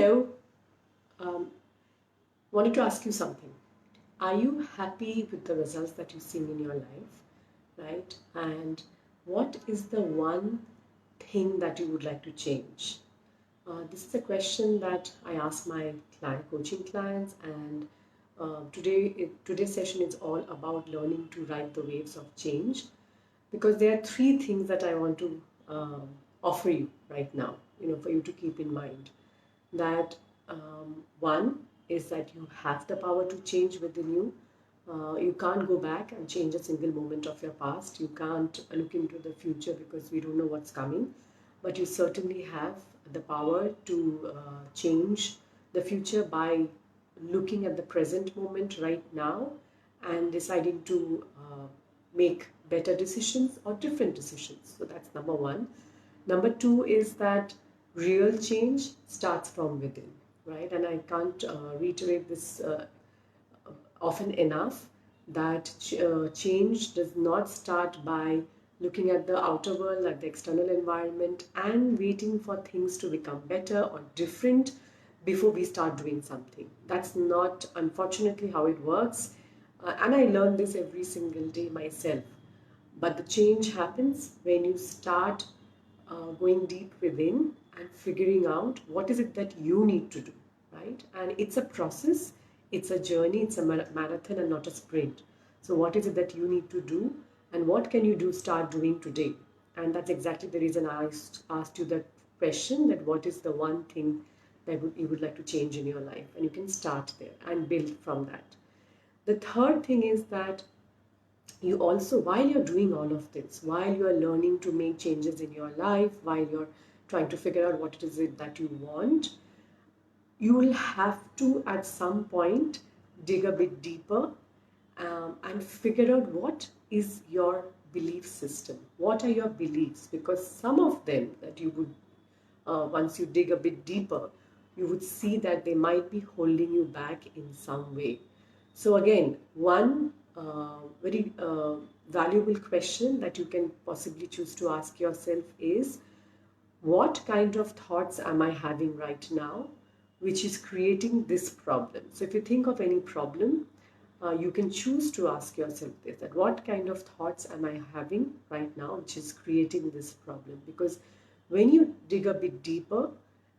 Hello, wanted to ask you something. Are you happy with the results that you've seen in your life, right? And what is the one thing that you would like to change? This is a question that I ask my coaching clients, and today's session is all about learning to ride the waves of change, because there are three things that I want to offer you right now, for you to keep in mind. That one is that you have the power to change within you. You can't go back and change a single moment of your past. You can't look into the future because we don't know what's coming. But you certainly have the power to change the future by looking at the present moment right now and deciding to make better decisions or different decisions. So that's number one. Number two is that real change starts from within, right? And I can't reiterate this often enough, that change does not start by looking at the outer world, at the external environment, and waiting for things to become better or different before we start doing something. That's not, unfortunately, how it works. And I learn this every single day myself. But the change happens when you start going deep within and figuring out what is it that you need to do, right? And it's a process, it's a journey, it's a marathon and not a sprint. So what is it that you need to do, and what can you start doing today? And that's exactly the reason I asked you that question, that what is the one thing that you would like to change in your life, and you can start there and build from that. The third thing is that you also, while you're doing all of this, while you're learning to make changes in your life, while you're trying to figure out what it is that you want, you will have to at some point dig a bit deeper, and figure out what is your belief system. What are your beliefs? Because some of them that you would, once you dig a bit deeper, you would see that they might be holding you back in some way. So again, one very valuable question that you can possibly choose to ask yourself is, what kind of thoughts am I having right now which is creating this problem? So if you think of any problem, you can choose to ask yourself this, that what kind of thoughts am I having right now which is creating this problem? Because when you dig a bit deeper,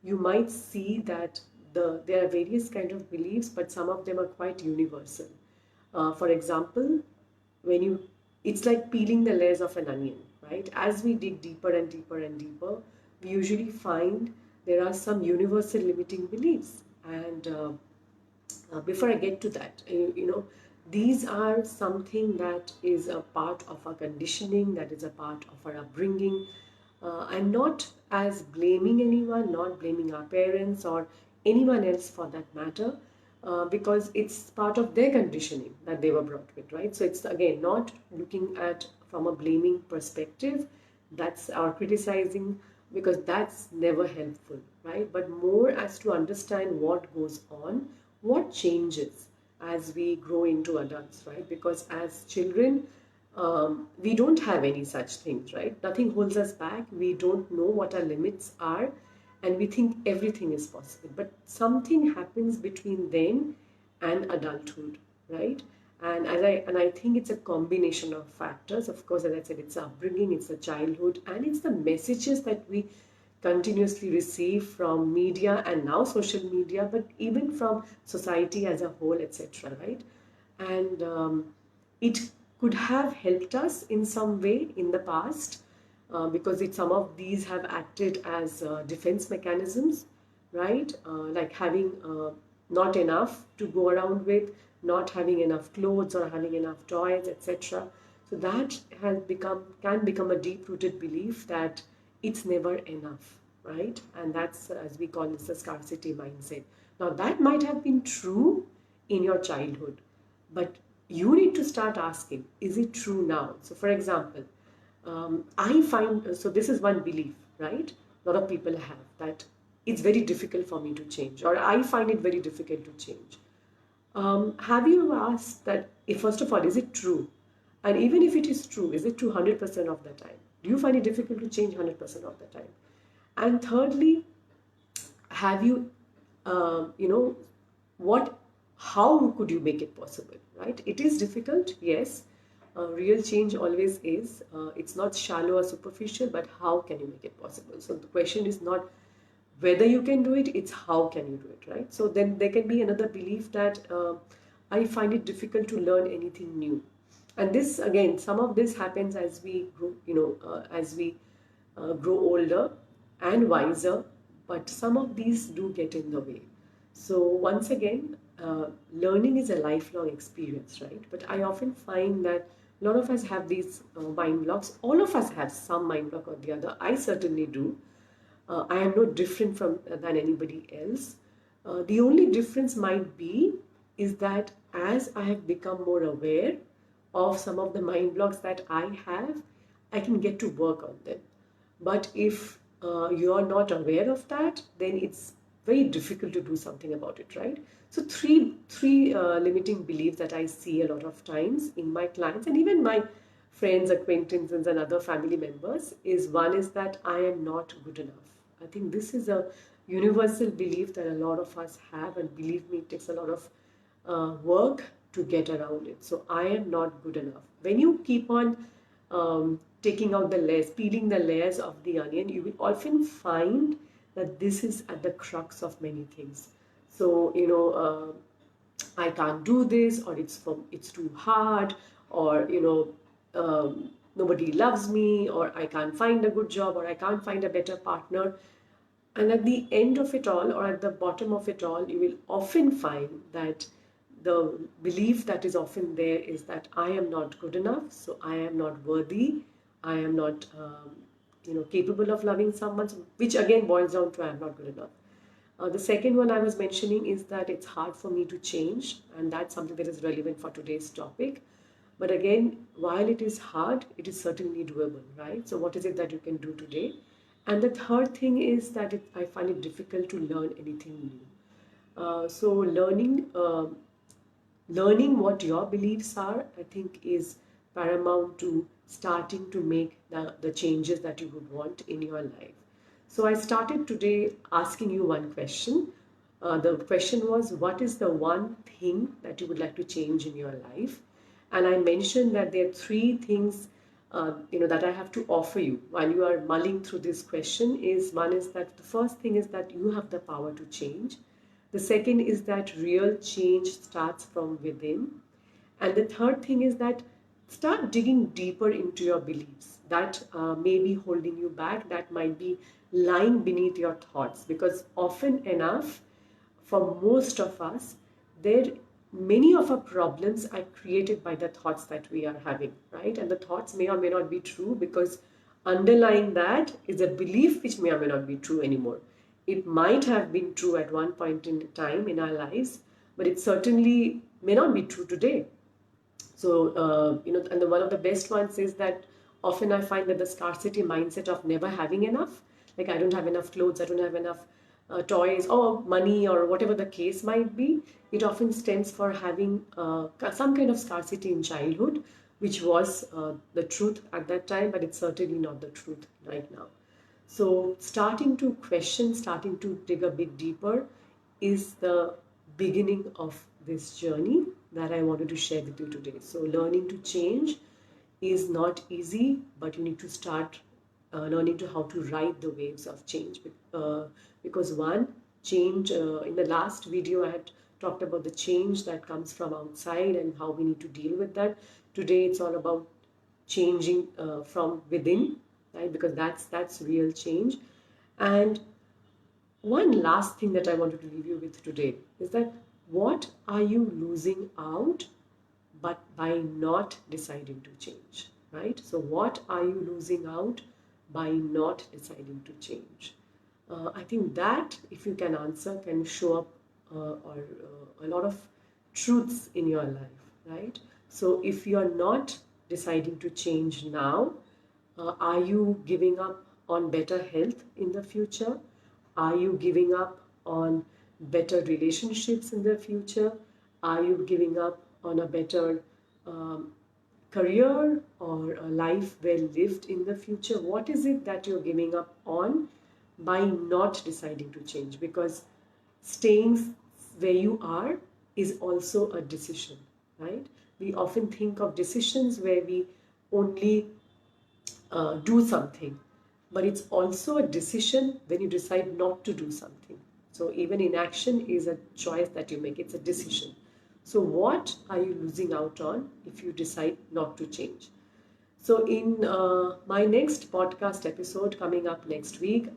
you might see that there are various kind of beliefs, but some of them are quite universal. For example, it's like peeling the layers of an onion, right? As we dig deeper and deeper and deeper, we usually find there are some universal limiting beliefs. And before I get to that, these are something that is a part of our conditioning, that is a part of our upbringing. I'm not as blaming anyone, not blaming our parents or anyone else for that matter, because it's part of their conditioning that they were brought with, right? So it's again not looking at from a blaming perspective, that's our criticizing, because that's never helpful, right? But more as to understand what goes on, what changes as we grow into adults, right? Because as children, we don't have any such things, right? Nothing holds us back. We don't know what our limits are, and we think everything is possible. But something happens between then and adulthood, right? And I think it's a combination of factors. Of course, as I said, it's upbringing, it's the childhood, and it's the messages that we continuously receive from media and now social media, but even from society as a whole, etc. Right? And it could have helped us in some way in the past, because some of these have acted as defense mechanisms, right? Like having not enough to go around with, not having enough clothes or having enough toys, etc. So that can become a deep-rooted belief that it's never enough, right? And that's, as we call this, a scarcity mindset. Now, that might have been true in your childhood, but you need to start asking, is it true now? So, for example, I find, so this is one belief, right? A lot of people have that it's very difficult for me to change, or I find it very difficult to change. Have you asked that, if, first of all, is it true? And even if it is true, is it true 100% of the time? Do you find it difficult to change 100% of the time? And thirdly, have you you know, what, how could you make it possible, right? It is difficult, yes. Real change always is. It's not shallow or superficial, but how can you make it possible? So the question is not whether you can do it, it's how can you do it, right? So then there can be another belief that I find it difficult to learn anything new. And this, again, some of this happens as we grow, as we grow older and wiser, but some of these do get in the way. So once again, learning is a lifelong experience, right? But I often find that a lot of us have these mind blocks. All of us have some mind block or the other. I certainly do. I am no different from than anybody else. The only difference might be is that as I have become more aware of some of the mind blocks that I have, I can get to work on them. But if you are not aware of that, then it's very difficult to do something about it, right? So three limiting beliefs that I see a lot of times in my clients and even my friends, acquaintances, and other family members is, one is that I am not good enough. I think this is a universal belief that a lot of us have, and believe me, it takes a lot of work to get around it. So I am not good enough. When you keep on taking out the layers, peeling the layers of the onion, you will often find that this is at the crux of many things. So, I can't do this, or it's too hard, or nobody loves me, or I can't find a good job, or I can't find a better partner. And at the end of it all, or at the bottom of it all, you will often find that the belief that is often there is that I am not good enough, so I am not worthy, I am not, capable of loving someone, which again boils down to I am not good enough. The second one I was mentioning is that it's hard for me to change, and that's something that is relevant for today's topic. But again, while it is hard, it is certainly doable, right? So, what is it that you can do today? And the third thing is that I find it difficult to learn anything new. So, learning what your beliefs are, I think, is paramount to starting to make the changes that you would want in your life. So I started today asking you one question. The question was, what is the one thing that you would like to change in your life? And I mentioned that there are three things that I have to offer you while you are mulling through this question. Is one is that the first thing is that you have the power to change. The second is that real change starts from within. And the third thing is that start digging deeper into your beliefs that may be holding you back, that might be lying beneath your thoughts. Because often enough, for most of us, there many of our problems are created by the thoughts that we are having, right? And the thoughts may or may not be true, because underlying that is a belief which may or may not be true anymore. It might have been true at one point in time in our lives, but it certainly may not be true today. So, and one of the best ones is that often I find that the scarcity mindset of never having enough, like I don't have enough clothes, I don't have enough toys or money or whatever the case might be, it often stems for having some kind of scarcity in childhood, which was the truth at that time, but it's certainly not the truth right now. So starting to question, starting to dig a bit deeper is the beginning of this journey that I wanted to share with you today. So learning to change is not easy, but you need to start learning to how to ride the waves of change. Because one, change, in the last video I had talked about the change that comes from outside and how we need to deal with that. Today it's all about changing from within, right? Because that's real change. And one last thing that I wanted to leave you with today is that what are you losing out but by not deciding to change, right? So what are you losing out by not deciding to change? I think that if you can answer, can show up or a lot of truths in your life, right? So if you're not deciding to change now, are you giving up on better health in the future? Are you giving up on better relationships in the future? Are you giving up on a better career or a life well lived in the future? What is it that you're giving up on by not deciding to change? Because staying where you are is also a decision, right? We often think of decisions where we only do something, but it's also a decision when you decide not to do something. So even inaction is a choice that you make, it's a decision. So what are you losing out on if you decide not to change? So, in my next podcast episode coming up next week,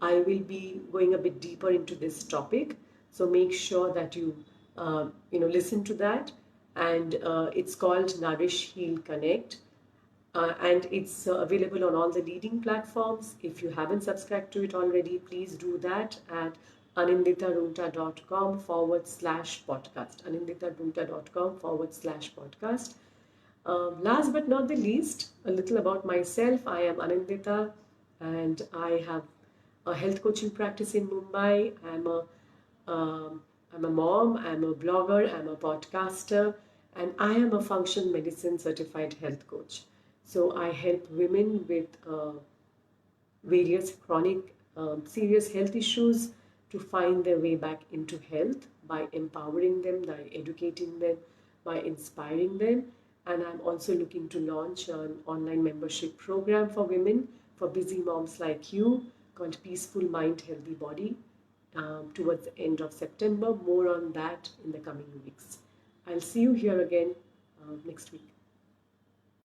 I will be going a bit deeper into this topic. So, make sure that you listen to that. And it's called Nourish, Heal, Connect. And it's available on all the leading platforms. If you haven't subscribed to it already, please do that at aninditaroonta.com/podcast. aninditaroonta.com/podcast. Last but not the least, a little about myself. I am Anindita and I have a health coaching practice in Mumbai. I'm a mom, I'm a blogger, I'm a podcaster, and I am a functional medicine certified health coach. So I help women with various chronic serious health issues to find their way back into health by empowering them, by educating them, by inspiring them. And I'm also looking to launch an online membership program for women, for busy moms like you, called Peaceful Mind, Healthy Body, towards the end of September. More on that in the coming weeks. I'll see you here again next week.